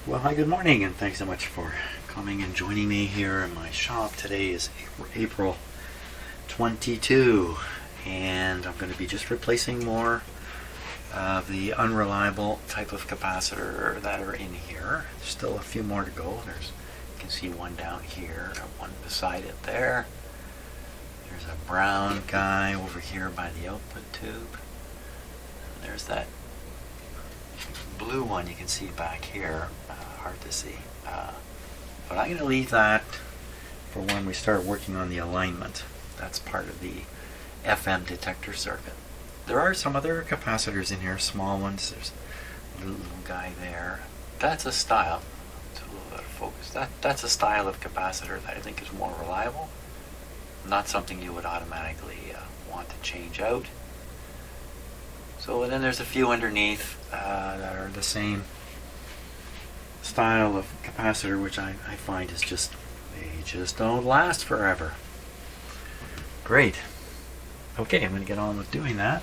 Well, hi, good morning, and thanks so much for coming and joining me here in my shop. Today is April 22, and I'm going to be just replacing more of the unreliable type of capacitor that are in here. There's still a few more to go. You can see one down here, one beside it there. There's a brown guy over here by the output tube. And there's that blue one you can see back here. Hard to see. But I'm going to leave that for when we start working on the alignment. That's part of the FM detector circuit. There are some other capacitors in here, small ones. There's a little guy there. That's a style. It's a little out of focus. That's a style of capacitor that I think is more reliable. Not something you would automatically want to change out. So and then there's a few underneath that are the same style of capacitor, which I find is they just don't last forever. Great. Okay, I'm going to get on with doing that.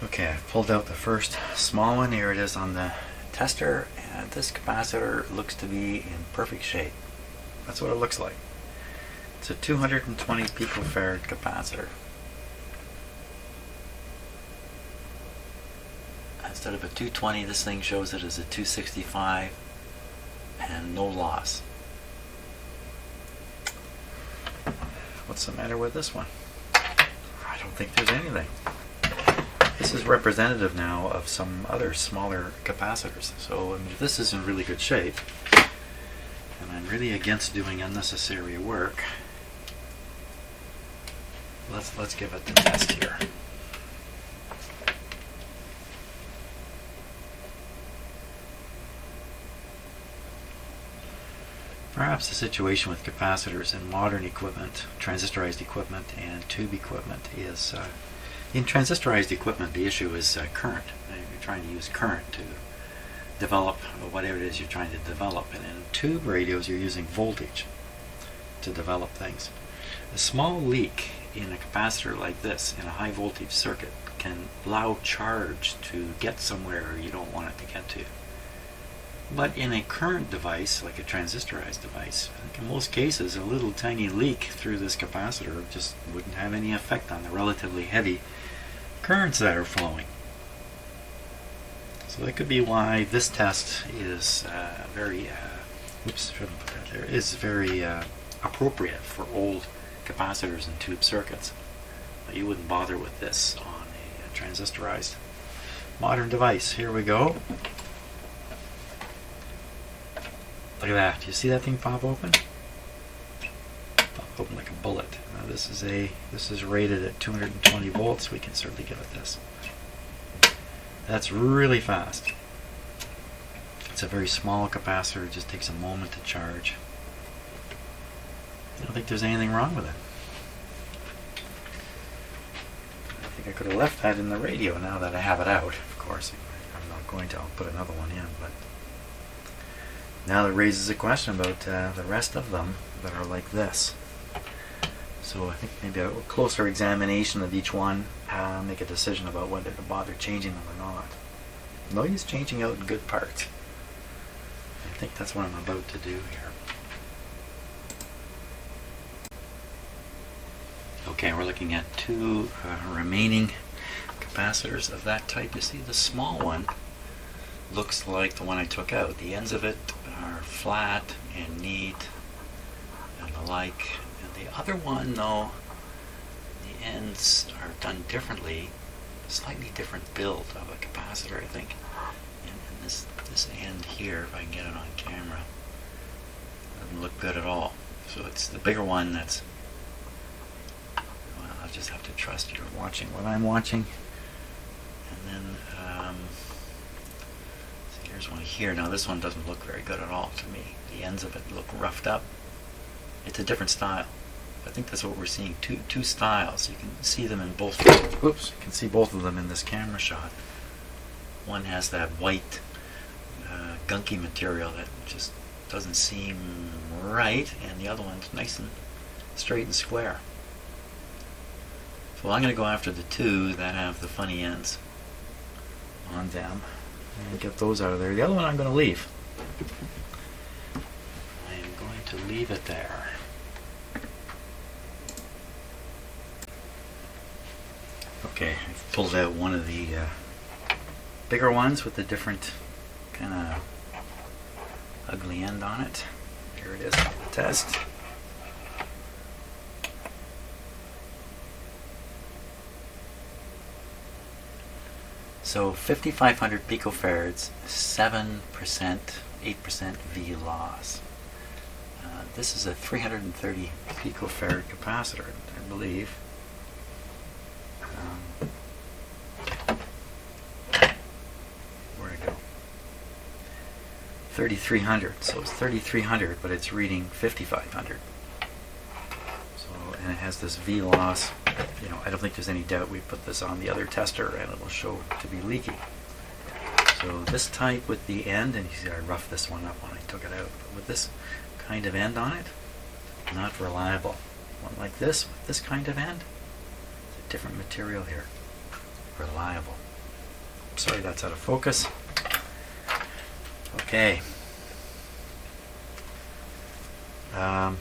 Okay, I've pulled out the first small one. Here it is on the tester, and this capacitor looks to be in perfect shape. That's what it looks like. It's a 220 picofarad capacitor. Instead of a 220, this thing shows it as a 265 and no loss. What's the matter with this one? I don't think there's anything. This is representative now of some other smaller capacitors. So I mean, this is in really good shape, and I'm really against doing unnecessary work. Let's give it the test here. Perhaps the situation with capacitors in modern equipment, transistorized equipment and tube equipment is, in transistorized equipment the issue is current. You're trying to use current to develop whatever it is you're trying to develop, and in tube radios you're using voltage to develop things. A small leak in a capacitor like this in a high voltage circuit can allow charge to get somewhere you don't want it to get to. But in a current device, like a transistorized device, I think in most cases a little tiny leak through this capacitor just wouldn't have any effect on the relatively heavy currents that are flowing. So that could be why this test is very appropriate for old capacitors and tube circuits. But you wouldn't bother with this on a transistorized modern device. Here we go. Look at that. Do you see that thing pop open? Pop open like a bullet. Now this is rated at 220 volts. We can certainly give it this. That's really fast. It's a very small capacitor. It just takes a moment to charge. I don't think there's anything wrong with it. I think I could have left that in the radio now that I have it out. Of course, I'm not going to. I'll put another one in, but now that raises a question about the rest of them that are like this. So I think maybe a closer examination of each one, make a decision about whether to bother changing them or not. No use changing out good parts. I think that's what I'm about to do here. Okay, we're looking at two remaining capacitors of that type. You see the small one looks like the one I took out. The ends of it are flat and neat and the like. And the other one, though, the ends are done differently. Slightly different build of a capacitor, I think. And this end here, if I can get it on camera, doesn't look good at all. So it's the bigger one that's, well, I'll just have to trust you're watching what I'm watching. And then here's one here. Now this one doesn't look very good at all to me. The ends of it look roughed up. It's a different style. I think that's what we're seeing. Two styles. You can see them in both. Oops! You can see both of them in this camera shot. One has that white, gunky material that just doesn't seem right, and the other one's nice and straight and square. So I'm going to go after the two that have the funny ends. on them and get those out of there. The other one I'm going to leave. I'm going to leave it there. Okay, I've pulled out one of the bigger ones with the different kind of ugly end on it. Here it is for the test. So 5,500 picofarads, 7%, 8% V loss. This is a 330 picofarad capacitor, I believe. Where'd it go? 3,300. So it's 3,300, but it's reading 5,500. So, and it has this V loss. You know, I don't think there's any doubt we put this on the other tester and it will show to be leaky. So this type with the end, and you see I roughed this one up when I took it out, but with this kind of end on it, not reliable. One like this, with this kind of end, it's a different material here. Reliable. Sorry that's out of focus. Okay.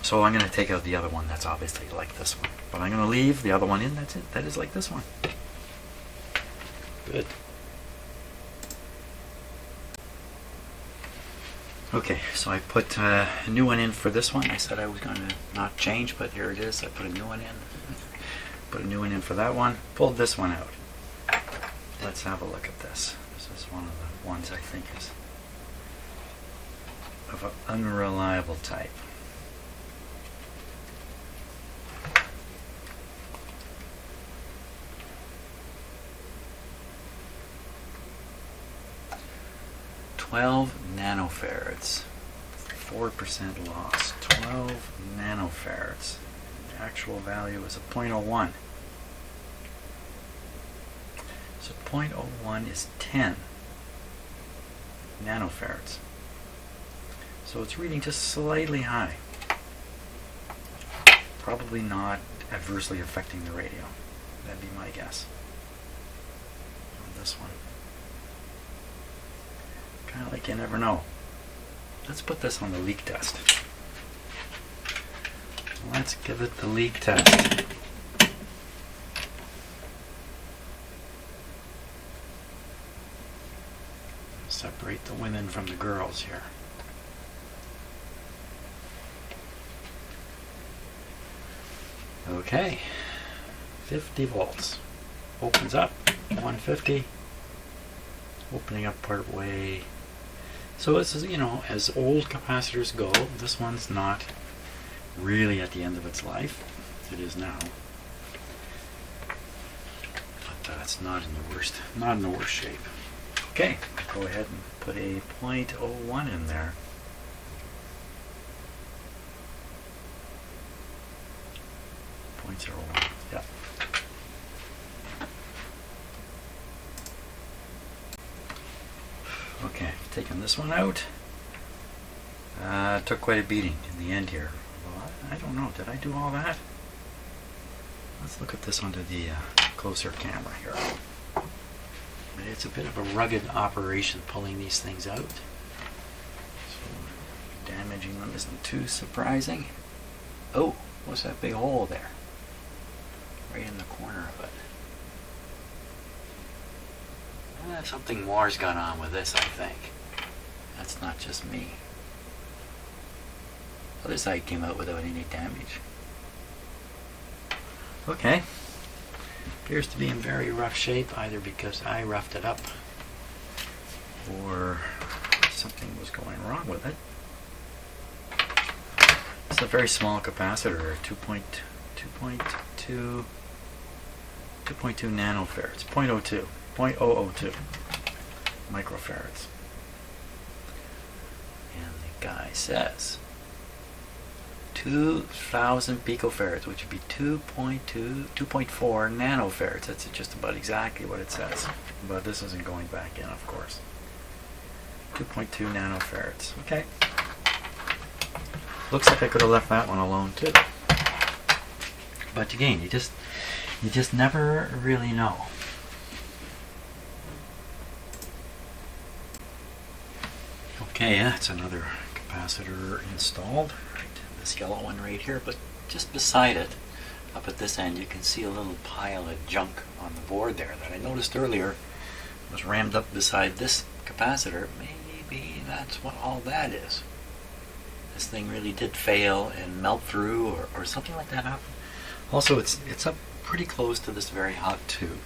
So I'm going to take out the other one that's obviously like this one. But I'm going to leave the other one in, that's it. That is like this one. Good. Okay, so I put a new one in for this one. I said I was going to not change, but here it is. I put a new one in. Put a new one in for that one. Pulled this one out. Let's have a look at this. This is one of the ones I think is of an unreliable type. $12 nanofarads, 4% loss. 12 nanofarads. The actual value is a 0.01. So 0.01 is 10 nanofarads. So it's reading just slightly high. Probably not adversely affecting the radio. That'd be my guess. On this one. Kind of like you never know. Let's put this on the leak test. Let's give it the leak test. Separate the women from the girls here. Okay, 50 volts. Opens up, 150. Opening up part way. So this is, you know, as old capacitors go, this one's not really at the end of its life. It is now. But it's not in the worst shape. Okay, go ahead and put a 0.01 in there. .01, yeah. Okay, taking this one out. Took quite a beating in the end here. Well, I don't know, did I do all that? Let's look at this under the closer camera here. It's a bit of a rugged operation pulling these things out. So damaging them isn't too surprising. Oh, what's that big hole there? Right in the corner of it. Something more's gone on with this, I think. That's not just me. Other side came out without any damage. Okay. Appears to be in very rough shape, either because I roughed it up or something was going wrong with it. It's a very small capacitor, 2.2 nanofarads, 0.02 microfarads. And the guy says 2,000 picofarads, which would be 2.4 nanofarads. That's just about exactly what it says. But this isn't going back in, of course. 2.2 nanofarads. Okay. Looks like I could have left that one alone too. But again, you just never really know. Okay, yeah, it's another capacitor installed. Right, this yellow one right here, but just beside it, up at this end, you can see a little pile of junk on the board there that I noticed earlier was rammed up beside this capacitor. Maybe that's what all that is. This thing really did fail and melt through, or something like that happened. Also, it's up pretty close to this very hot tube.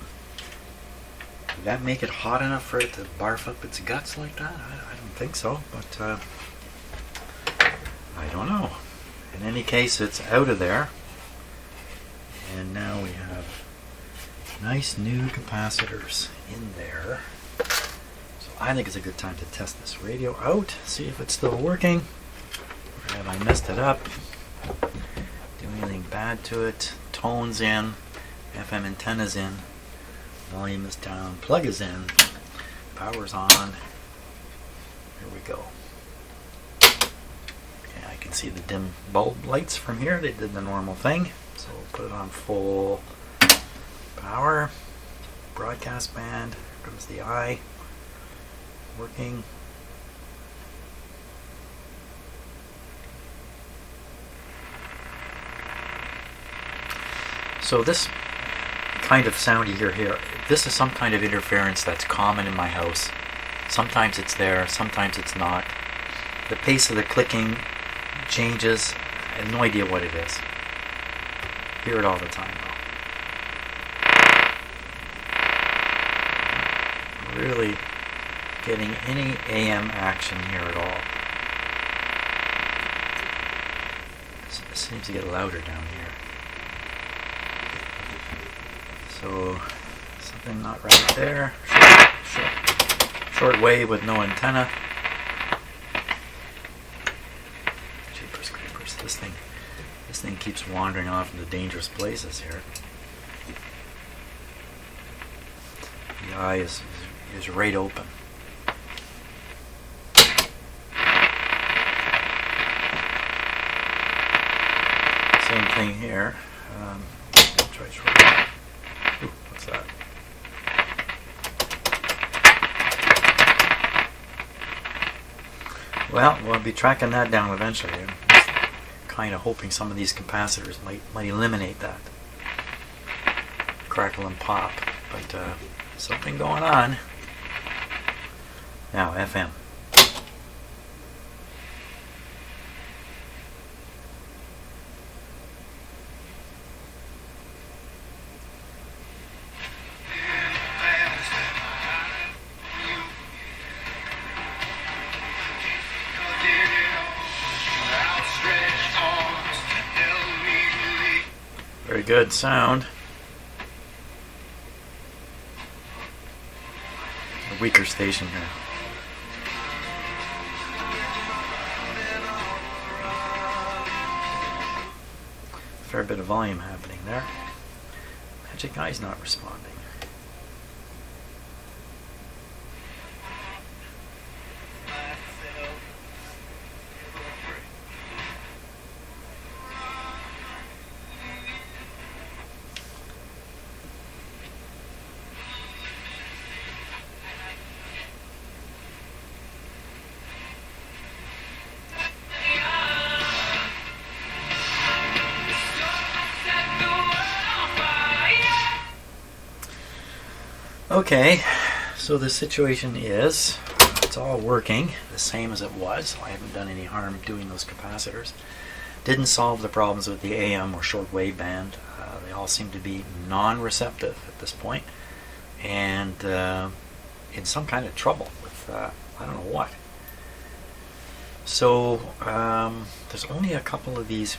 Did that make it hot enough for it to barf up its guts like that? I don't think so, but I don't know. In any case, it's out of there. And now we have nice new capacitors in there. So I think it's a good time to test this radio out, see if it's still working. Or have I messed it up? Do anything bad to it? Tone's in, FM antenna's in, volume is down, plug is in, power's on. Here we go. Okay, I can see the dim bulb lights from here. They did the normal thing. So we'll put it on full power. Broadcast band. Here comes the eye. Working. So this kind of sound you hear here, this is some kind of interference that's common in my house. Sometimes it's there, sometimes it's not. The pace of the clicking changes. I have no idea what it is. Hear it all the time though. Really getting any AM action here at all. It seems to get louder down here. So something not right there. Short wave with no antenna. Jeepers creepers. This thing keeps wandering off into dangerous places here. The eye is right open. Same thing here. Try short. Ooh, what's that? Well, we'll be tracking that down eventually. I'm just kind of hoping some of these capacitors might eliminate that. Crackle and pop. But something going on. Now, FM. Very good sound. A weaker station here. Fair bit of volume happening there. Magic Eye's not responding. Okay, so the situation is, it's all working the same as it was. I haven't done any harm doing those capacitors. Didn't solve the problems with the AM or short wave band. They all seem to be non-receptive at this point, and in some kind of trouble with I don't know what. So there's only a couple of these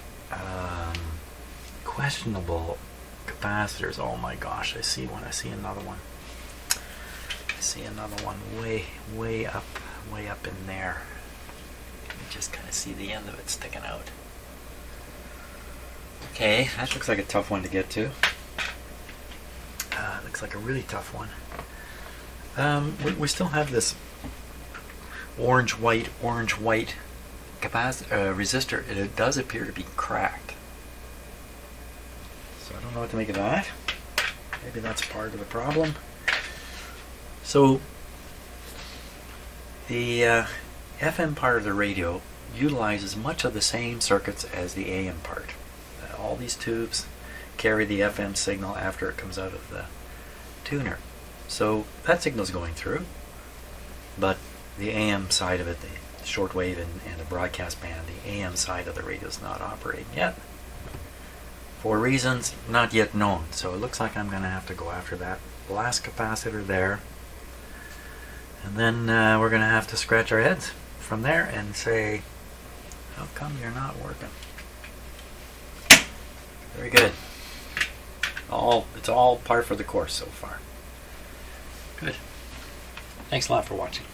questionable capacitors. Oh my gosh, I see one. I see another one. See another one way up in there. You just kind of see the end of it sticking out. Okay, that looks like a tough one to get to. Looks like a really tough one. We still have this orange-white resistor. It does appear to be cracked. So I don't know what to make of that. Maybe that's part of the problem. So the FM part of the radio utilizes much of the same circuits as the AM part. All these tubes carry the FM signal after it comes out of the tuner. So that signal's going through, but the AM side of it, the shortwave and the broadcast band, the AM side of the radio is not operating yet, for reasons not yet known. So it looks like I'm going to have to go after that last capacitor there, and then we're going to have to scratch our heads from there and say, how come you're not working? Very good. It's all par for the course so far. Good. Thanks a lot for watching.